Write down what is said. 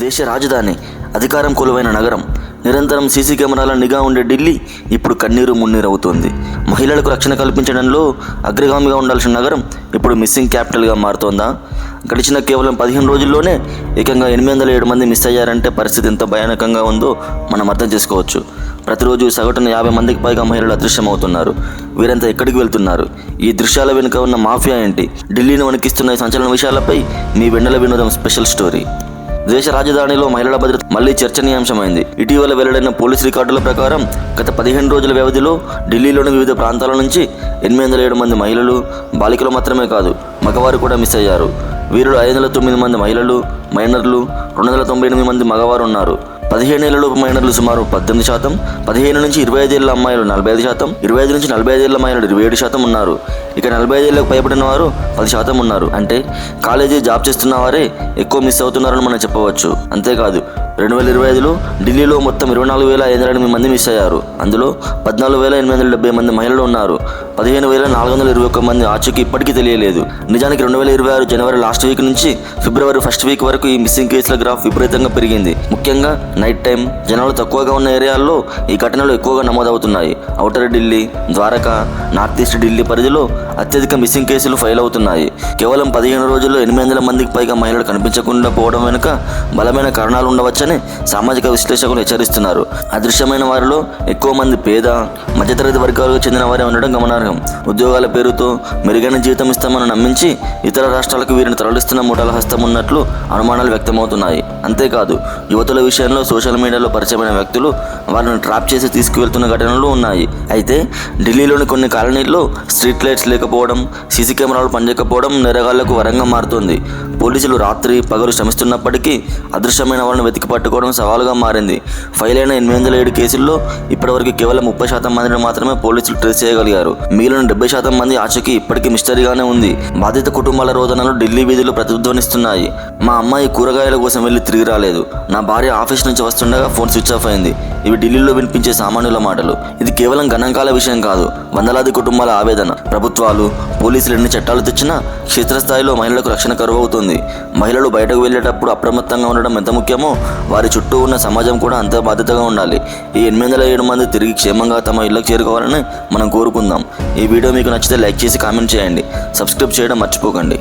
దేశ రాజధాని, అధికారం కొలువైన నగరం, నిరంతరం సీసీ కెమెరాల నిఘా ఉండే ఢిల్లీ ఇప్పుడు కన్నీరు మున్నీరు అవుతోంది. మహిళలకు రక్షణ కల్పించడంలో అగ్రగామిగా ఉండాల్సిన నగరం ఇప్పుడు మిస్సింగ్ క్యాపిటల్గా మారుతోందా? గడిచిన కేవలం 15 రోజుల్లోనే ఏకంగా 807 మంది మిస్ అయ్యారంటే పరిస్థితి ఎంత భయానకంగా ఉందో మనం అర్థం చేసుకోవచ్చు. ప్రతిరోజు సగటున 50 మందికి పైగా మహిళలు అదృశ్యమవుతున్నారు. వీరంతా ఎక్కడికి వెళ్తున్నారు? ఈ దృశ్యాల వెనుక ఉన్న మాఫియా ఏంటి? ఢిల్లీని వణికిస్తున్న ఈ సంచలన విషయాలపై మీ వెన్నెల వినోదం స్పెషల్ స్టోరీ. దేశ రాజధానిలో మహిళల భద్రత మళ్లీ చర్చనీయాంశమైంది. ఇటీవల వెల్లడైన పోలీసు రికార్డుల ప్రకారం గత 15 రోజుల వ్యవధిలో ఢిల్లీలోని వివిధ ప్రాంతాల నుంచి 807 మంది మహిళలు, బాలికలు మాత్రమే కాదు మగవారు కూడా మిస్ అయ్యారు. వీరిలో 509 మంది మహిళలు, మైనర్లు, 298 మంది మగవారు ఉన్నారు. 15 ఏళ్లలోపు మైనర్లు సుమారు 18%, 15 నుంచి 25 ఏళ్ల అమ్మాయిలు 45%, 25 నుంచి 45 ఏళ్ల మహిళలు 27% ఉన్నారు. ఇక 45 ఏళ్లకు పైబడిన వారు 10% ఉన్నారు. అంటే కాలేజీ, జాబ్ చేస్తున్న వారే ఎక్కువ మిస్ అవుతున్నారని మనం చెప్పవచ్చు. అంతేకాదు 2025లో ఢిల్లీలో మొత్తం 24,508 మంది మిస్ అయ్యారు. అందులో 14,870 మంది మహిళలు ఉన్నారు. 15,421 మంది ఆచూకీ ఇప్పటికీ తెలియలేదు. నిజానికి 2026 జనవరి లాస్ట్ వీక్ నుంచి ఫిబ్రవరి ఫస్ట్ వీక్ వరకు ఈ మిస్సింగ్ కేసుల గ్రాఫ్ విపరీతంగా పెరిగింది. ముఖ్యంగా నైట్ టైం జనాలు తక్కువగా ఉన్న ఏరియాల్లో ఈ ఘటనలు ఎక్కువగా నమోదవుతున్నాయి. Outer Delhi, Dwarka, north east Delhi పరిధిలో అత్యధిక మిస్సింగ్ కేసులు ఫైల్ అవుతున్నాయి. కేవలం 15 రోజుల్లో 800 మందికి పైగా మహిళలు కనిపించకుండా పోవడం వెనుక బలమైన కారణాలు ఉండవచ్చని సామాజిక విశ్లేషకులు హెచ్చరిస్తున్నారు. అదృశ్యమైన వారిలో ఎక్కువ మంది పేద, మధ్యతరగతి వర్గాలకు చెందిన వారే ఉండడం గమనార్హం. ఉద్యోగాల పేరుతో మెరుగైన జీతం ఇస్తామని నమ్మించి ఇతర రాష్ట్రాలకు వీరిని తరలిస్తున్న ముఠాల హస్తం ఉన్నట్లు అనుమానాలు వ్యక్తమవుతున్నాయి. అంతేకాదు యువతుల విషయంలో సోషల్ మీడియాలో పరిచయమైన వ్యక్తులు వారిని ట్రాప్ చేసి తీసుకువెళ్తున్న ఘటనలు ఉన్నాయి. అయితే ఢిల్లీలోని కొన్ని కాలనీల్లో స్ట్రీట్ లైట్స్ లేకపోవడం, సీసీ కెమెరాలు పనిచేయకపోవడం నేరగాళ్లకు వరంగా మారుతోంది. పోలీసులు రాత్రి పగలు శ్రమిస్తున్నప్పటికీ అదృశ్యమైన వారిని వెతికి పట్టుకోవడం సవాలుగా మారింది. ఫైల్ అయిన 807 కేసుల్లో ఇప్పటివరకు కేవలం 30% మందిని మాత్రమే పోలీసులు ట్రేస్ చేయగలిగారు. మిగిలిన 70% మంది ఆచూకీ ఇప్పటికీ మిస్టరీగానే ఉంది. బాధిత కుటుంబాల రోదనలు ఢిల్లీ వీధులు ప్రతిధ్వనిస్తున్నాయి. మా అమ్మాయి కూరగాయల కోసం వెళ్ళి తిరిగి రాలేదు, నా భార్య ఆఫీస్ నుంచి వస్తుండగా ఫోన్ స్విచ్ ఆఫ్ అయింది. ఇవి ఢిల్లీలో వినిపించే సామాన్యుల మాటలు. ఇది కేవలం గణాంకాల విషయం కాదు, వందలాది కుటుంబాల ఆవేదన. ప్రభుత్వాలు, పోలీసులు ఎన్ని చట్టాలు తెచ్చినా క్షేత్రస్థాయిలో మహిళలకు రక్షణ కరువవుతుంది. మహిళలు బయటకు వెళ్ళేటప్పుడు అప్రమత్తంగా ఉండడం ఎంత ముఖ్యమో వారి చుట్టూ ఉన్న సమాజం కూడా అంతే బాధ్యతగా ఉండాలి. ఈ 807 మంది తిరిగి క్షేమంగా తమ ఇళ్లకు చేరుకోవాలని మనం కోరుకుందాం. ఈ వీడియో మీకు నచ్చితే లైక్ చేసి కామెంట్ చేయండి. సబ్స్క్రైబ్ చేయడం మర్చిపోకండి.